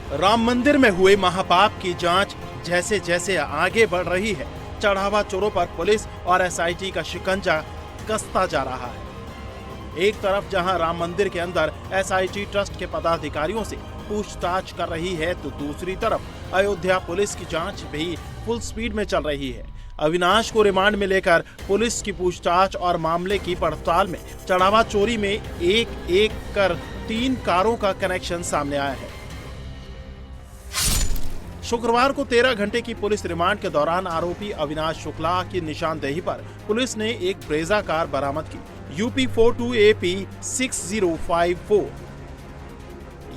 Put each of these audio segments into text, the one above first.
राम मंदिर में हुए महापाप की जांच जैसे जैसे आगे बढ़ रही है, चढ़ावा चोरों पर पुलिस और एसआईटी का शिकंजा कसता जा रहा है। एक तरफ जहां राम मंदिर के अंदर एसआईटी ट्रस्ट के पदाधिकारियों से पूछताछ कर रही है, तो दूसरी तरफ अयोध्या पुलिस की जांच भी फुल स्पीड में चल रही है। अविनाश को रिमांड में लेकर पुलिस की पूछताछ और मामले की पड़ताल में चढ़ावा चोरी में एक एक कर 3 कारों का कनेक्शन सामने आया है। शुक्रवार को 13 घंटे की पुलिस रिमांड के दौरान आरोपी अविनाश शुक्ला की निशानदेही पर पुलिस ने एक ब्रेजा कार बरामद की, यूपी 42AP 6054।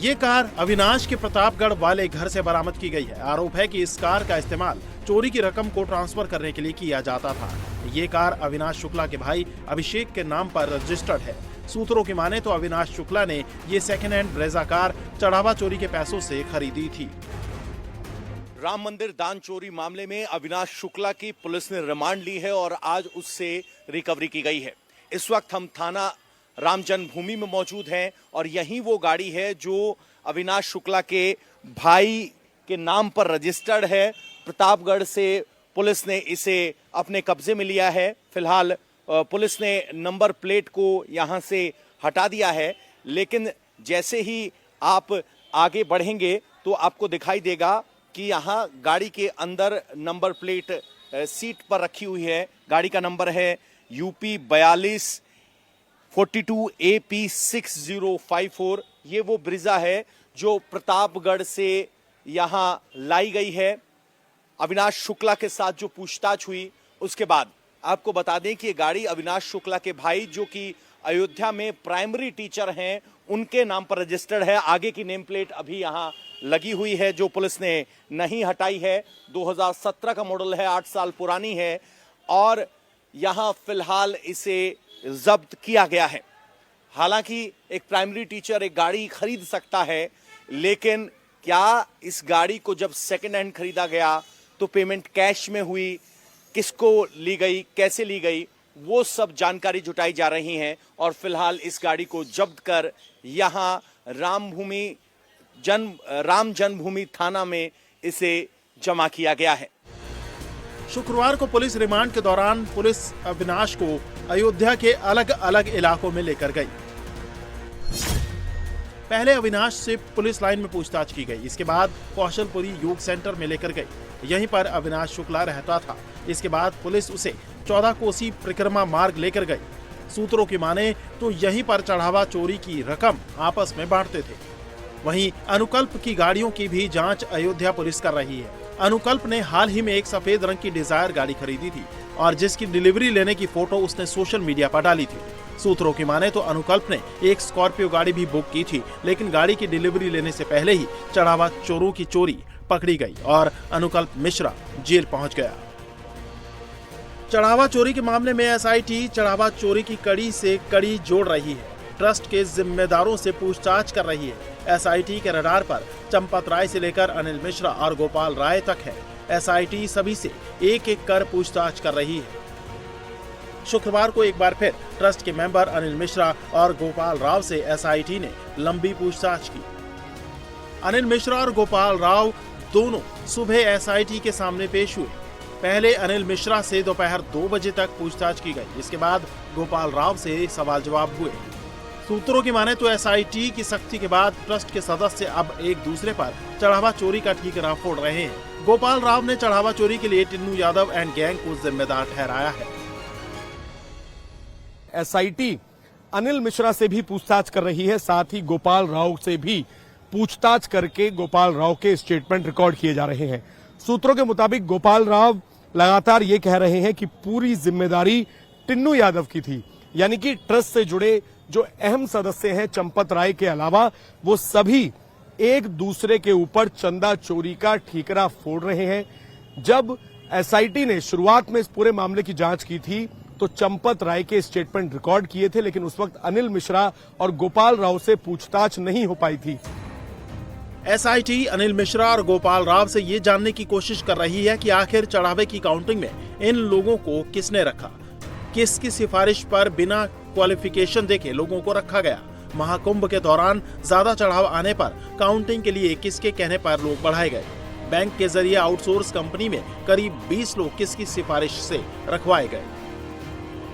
ये कार अविनाश के प्रतापगढ़ वाले घर से बरामद की गई है। आरोप है कि इस कार का इस्तेमाल चोरी की रकम को ट्रांसफर करने के लिए किया जाता था। ये कार अविनाश शुक्ला के भाई अभिषेक के नाम पर रजिस्टर्ड है। सूत्रों की माने तो अविनाश शुक्ला ने ये सेकेंड हैंड ब्रेजा कार चढ़ावा चोरी के पैसों से खरीदी थी। राम मंदिर दान चोरी मामले में अविनाश शुक्ला की पुलिस ने रिमांड ली है और आज उससे रिकवरी की गई है। इस वक्त हम थाना राम जन्मभूमि में मौजूद हैं और यही वो गाड़ी है जो अविनाश शुक्ला के भाई के नाम पर रजिस्टर्ड है। प्रतापगढ़ से पुलिस ने इसे अपने कब्जे में लिया है। फिलहाल पुलिस ने नंबर प्लेट को यहां से हटा दिया है, लेकिन जैसे ही आप आगे बढ़ेंगे तो आपको दिखाई देगा कि यहाँ गाड़ी के अंदर नंबर प्लेट सीट पर रखी हुई है। गाड़ी का नंबर है यूपी 42AP 6054। ये वो ब्रिजा है जो प्रतापगढ़ से यहाँ लाई गई है। अविनाश शुक्ला के साथ जो पूछताछ हुई उसके बाद आपको बता दें कि ये गाड़ी अविनाश शुक्ला के भाई जो कि अयोध्या में प्राइमरी टीचर हैं उनके नाम पर रजिस्टर्ड है। आगे की नेम प्लेट अभी यहाँ लगी हुई है जो पुलिस ने नहीं हटाई है। 2017 का मॉडल है, 8 साल पुरानी है और यहाँ फिलहाल इसे जब्त किया गया है। हालांकि एक प्राइमरी टीचर एक गाड़ी खरीद सकता है, लेकिन क्या इस गाड़ी को जब सेकेंड हैंड खरीदा गया तो पेमेंट कैश में हुई, किसको ली गई, कैसे ली गई, वो सब जानकारी जुटाई जा रही है और फिलहाल इस गाड़ी को जब्त कर यहाँ राम जन्मभूमि थाना में इसे जमा किया गया है। शुक्रवार को पुलिस रिमांड के दौरान पुलिस अविनाश को अयोध्या के अलग अलग इलाकों में लेकर गई। पहले अविनाश से पुलिस लाइन में पूछताछ की गई, इसके बाद कौशलपुरी योग सेंटर में लेकर गई। यहीं पर अविनाश शुक्ला रहता था। इसके बाद पुलिस उसे 14 कोसी परिक्रमा मार्ग लेकर गई। सूत्रों की माने तो यहीं पर चढ़ावा चोरी की रकम आपस में बांटते थे। वहीं अनुकल्प की गाड़ियों की भी जांच अयोध्या पुलिस कर रही है। अनुकल्प ने हाल ही में एक सफेद रंग की डिजायर गाड़ी खरीदी थी और जिसकी डिलीवरी लेने की फोटो उसने सोशल मीडिया पर डाली थी। सूत्रों की माने तो अनुकल्प ने एक स्कॉर्पियो गाड़ी भी बुक की थी, लेकिन गाड़ी की डिलीवरी लेने से पहले ही चढ़ावा चोरों की चोरी पकड़ी गई और अनुकल्प मिश्रा जेल पहुंच गया। चढ़ावा चोरी के मामले में एसआईटी चढ़ावा चोरी की कड़ी से कड़ी जोड़ रही है। ट्रस्ट के जिम्मेदारों से पूछताछ कर रही है। एसआईटी के रडार पर चंपत राय से लेकर अनिल मिश्रा और गोपाल राय तक है। एसआईटी सभी से एक एक कर पूछताछ कर रही है। शुक्रवार को एक बार फिर ट्रस्ट के मेंबर अनिल मिश्रा और गोपाल राव से एसआईटी ने लंबी पूछताछ की। अनिल मिश्रा और गोपाल राव दोनों सुबह एसआईटी के सामने पेश हुए। पहले अनिल मिश्रा से दोपहर 2 बजे तक पूछताछ की गई। इसके बाद गोपाल राव से सवाल जवाब हुए। सूत्रों की माने तो एसआईटी की सख्ती के बाद ट्रस्ट के सदस्य अब एक दूसरे पर चढ़ावा चोरी का ठीकरा फोड़ रहे हैं। गोपाल राव ने चढ़ावा चोरी के लिए टिन्नू यादव एंड गैंग को जिम्मेदार ठहराया है। एसआईटी अनिल मिश्रा से भी पूछताछ कर रही है, साथ ही गोपाल राव से भी पूछताछ करके गोपाल राव के स्टेटमेंट रिकॉर्ड किए जा रहे हैं। सूत्रों के मुताबिक गोपाल राव लगातार ये कह रहे हैं कि पूरी जिम्मेदारी टिन्नू यादव की थी, यानी कि ट्रस्ट से जुड़े जो अहम सदस्य हैं चंपत राय के अलावा वो सभी एक दूसरे के ऊपर चंदा चोरी का ठीकरा फोड़ रहे हैं। जब एसआईटी ने शुरुआत में इस पूरे मामले की जांच की थी तो चंपत राय के स्टेटमेंट रिकॉर्ड किए थे, लेकिन उस वक्त अनिल मिश्रा और गोपाल राव से पूछताछ नहीं हो पाई थी। एसआईटी अनिल मिश्रा और गोपाल राव से ये जानने की कोशिश कर रही है कि आखिर चढ़ावे की काउंटिंग में इन लोगों को किसने रखा, किसकी सिफारिश पर बिना क्वालिफिकेशन देखे लोगों को रखा गया। महाकुंभ के दौरान ज्यादा चढ़ाव आने पर काउंटिंग के लिए किसके कहने पर लोग बढ़ाए गए। बैंक के जरिए आउटसोर्स कंपनी में करीब 20 लोग किसकी सिफारिश से रखवाए गए।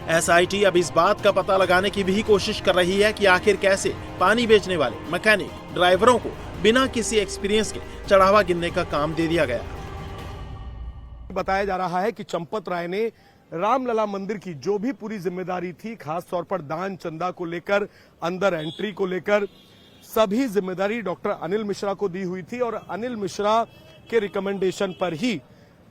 एसआईटी अब इस बात का पता लगाने की भी कोशिश कर रही है कि आखिर कैसे पानी बेचने वाले मैकेनिक ड्राइवरों को बिना किसी एक्सपीरियंस के चढ़ावा गिनने का काम दे दिया गया। बताया जा रहा है कि चंपत राय ने रामलला मंदिर की जो भी पूरी जिम्मेदारी थी, खास तौर पर दान चंदा को लेकर, अंदर एंट्री को लेकर, सभी जिम्मेदारी डॉक्टर अनिल मिश्रा को दी हुई थी। और अनिल मिश्रा के रिकमेंडेशन पर ही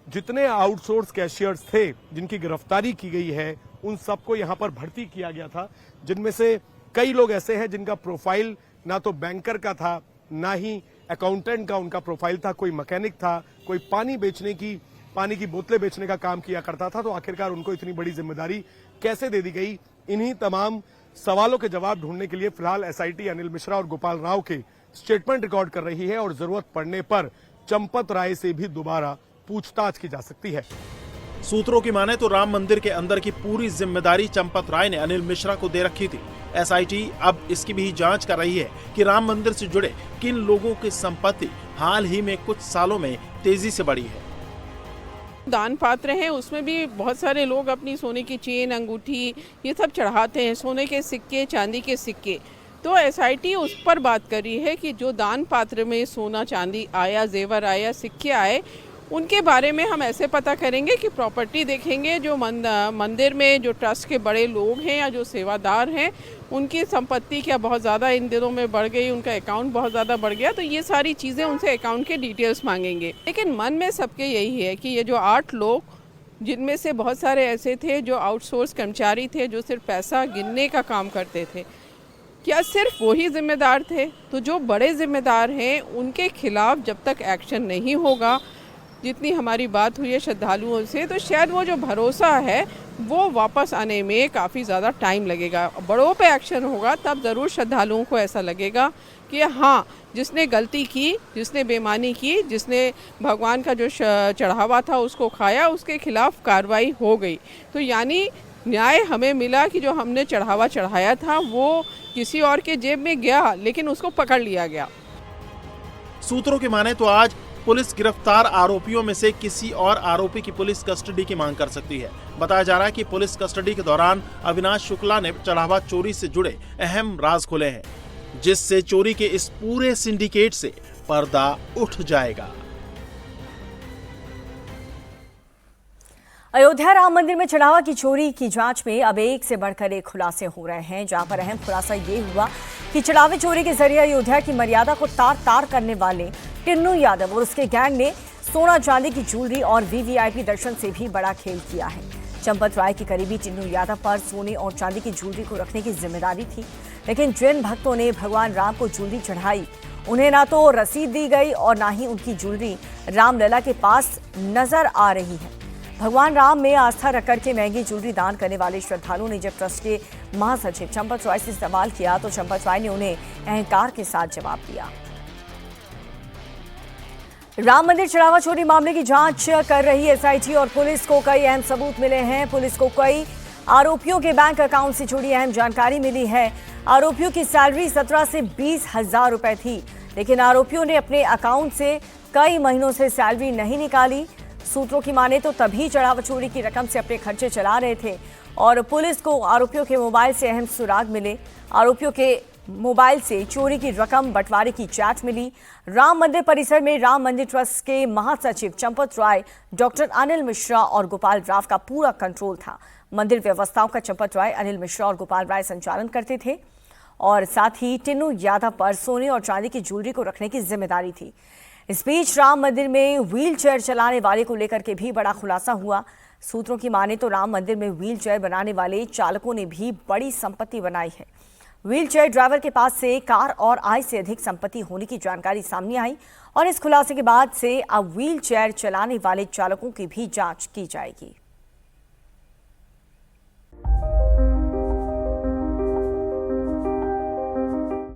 जितने आउटसोर्स कैशियर्स थे जिनकी गिरफ्तारी की गई है, उन सबको यहां पर भर्ती किया गया था, जिनमें से कई लोग ऐसे हैं जिनका प्रोफाइल ना तो बैंकर का था, ना ही अकाउंटेंट का उनका प्रोफाइल था। कोई मैकेनिक था, कोई पानी की बोतलें बेचने का काम किया करता था। तो आखिरकार उनको इतनी बड़ी जिम्मेदारी कैसे दे दी गई? इन्हीं तमाम सवालों के जवाब ढूंढने के लिए फिलहाल एसआईटी अनिल मिश्रा और गोपाल राव के स्टेटमेंट रिकॉर्ड कर रही है और जरूरत पड़ने पर चंपत राय से भी दोबारा पूछताछ की जा सकती है। सूत्रों की माने तो राम मंदिर के अंदर की पूरी जिम्मेदारी चंपत राय ने अनिल मिश्रा को दे रखी थी। एसआईटी अब इसकी भी जांच कर रही है कि राम मंदिर से जुड़े किन लोगों की संपत्ति हाल ही में कुछ सालों में तेजी से बढ़ी है। दान पात्र हैं, उसमें भी बहुत सारे लोग अपनी सोने की चेन, अंगूठी ये सब चढ़ाते हैं, सोने के सिक्के, चांदी के सिक्के। तो एसआईटी उस पर बात कर रही है कि जो दान पात्र में सोना चांदी आया, जेवर आया, सिक्के आए, उनके बारे में हम ऐसे पता करेंगे कि प्रॉपर्टी देखेंगे, जो मंदिर में जो ट्रस्ट के बड़े लोग हैं या जो सेवादार हैं, उनकी संपत्ति क्या बहुत ज़्यादा इन दिनों में बढ़ गई, उनका अकाउंट बहुत ज़्यादा बढ़ गया, तो ये सारी चीज़ें उनसे अकाउंट के डिटेल्स मांगेंगे। लेकिन मन में सबके यही है कि ये जो 8 लोग, जिनमें से बहुत सारे ऐसे थे जो आउटसोर्स कर्मचारी थे, जो सिर्फ पैसा गिनने का काम करते थे, क्या सिर्फ वही जिम्मेदार थे? तो जो बड़े जिम्मेदार हैं उनके खिलाफ जब तक एक्शन नहीं होगा, जितनी हमारी बात हुई है श्रद्धालुओं से, तो शायद वो जो भरोसा है वो वापस आने में काफ़ी ज़्यादा टाइम लगेगा। बड़ों पे एक्शन होगा तब ज़रूर श्रद्धालुओं को ऐसा लगेगा कि हाँ, जिसने गलती की, जिसने बेईमानी की, जिसने भगवान का जो चढ़ावा था उसको खाया, उसके खिलाफ कार्रवाई हो गई। तो यानी न्याय हमें मिला कि जो हमने चढ़ावा चढ़ाया था वो किसी और के जेब में गया, लेकिन उसको पकड़ लिया गया। सूत्रों की माने तो आज पुलिस गिरफ्तार आरोपियों में से किसी और आरोपी की पुलिस कस्टडी की मांग कर सकती है। बताया जा रहा है कि पुलिस कस्टडी के दौरान अविनाश शुक्ला ने चढ़ावा चोरी से जुड़े अहम राज खोले हैं, जिससे चोरी के इस पूरे सिंडिकेट से पर्दा उठ जाएगा। अयोध्या राम मंदिर में चढ़ावा की चोरी की जांच में अब एक से बढ़कर एक खुलासे हो रहे हैं, जहां पर अहम खुलासा ये हुआ कि चढ़ावे चोरी के जरिए अयोध्या की मर्यादा को तार तार करने वाले टिन्नू यादव और उसके गैंग ने सोना चांदी की ज्वेलरी और वीवीआईपी दर्शन से भी बड़ा खेल किया है। चंपत राय की करीबी टिन्नू यादव पर सोने और चांदी की ज्वेलरी को रखने की जिम्मेदारी थी, लेकिन जिन भक्तों ने भगवान राम को ज्वेलरी चढ़ाई, उन्हें ना तो रसीद दी गई और ना ही उनकी ज्वेलरी रामलला के पास नजर आ रही है। भगवान राम में आस्था रखकर के महंगी ज्वेलरी दान करने वाले श्रद्धालुओं ने जब ट्रस्ट के महासचिव चंपत राय से सवाल किया तो चंपत राय ने उन्हें अहंकार के साथ जवाब दिया। राम मंदिर चढ़ावा चोरी मामले की जांच कर रही एसआईटी और पुलिस को कई अहम सबूत मिले हैं। पुलिस को कई आरोपियों के बैंक अकाउंट से जुड़ी अहम जानकारी मिली है। आरोपियों की सैलरी 17 से 20 हजार रुपए थी, लेकिन आरोपियों ने अपने अकाउंट से कई महीनों से सैलरी नहीं निकाली। सूत्रों की माने तो तभी चढ़ावा चोरी की रकम से अपने खर्चे चला रहे थे और पुलिस को आरोपियों के मोबाइल से अहम सुराग मिले। आरोपियों के मोबाइल से चोरी की रकम बंटवारे की चैट मिली। राम मंदिर परिसर में राम मंदिर ट्रस्ट के महासचिव चंपत राय, डॉक्टर अनिल मिश्रा और गोपाल राव का पूरा कंट्रोल था। मंदिर व्यवस्थाओं का चंपत राय, अनिल मिश्रा और गोपाल राय संचालन करते थे और साथ ही टिन्नू यादव पर सोने और चांदी की ज्वेलरी को रखने की जिम्मेदारी थी। इस बीच राम मंदिर में व्हील चेयर चलाने वाले को लेकर के भी बड़ा खुलासा हुआ। सूत्रों की माने तो राम मंदिर में व्हील चेयर बनाने वाले चालकों ने भी बड़ी संपत्ति बनाई है। व्हील चेयर ड्राइवर के पास से कार और आय से अधिक संपत्ति होने की जानकारी सामने आई और इस खुलासे के बाद से अब व्हील चेयर चलाने वाले चालकों की भी जांच की जाएगी।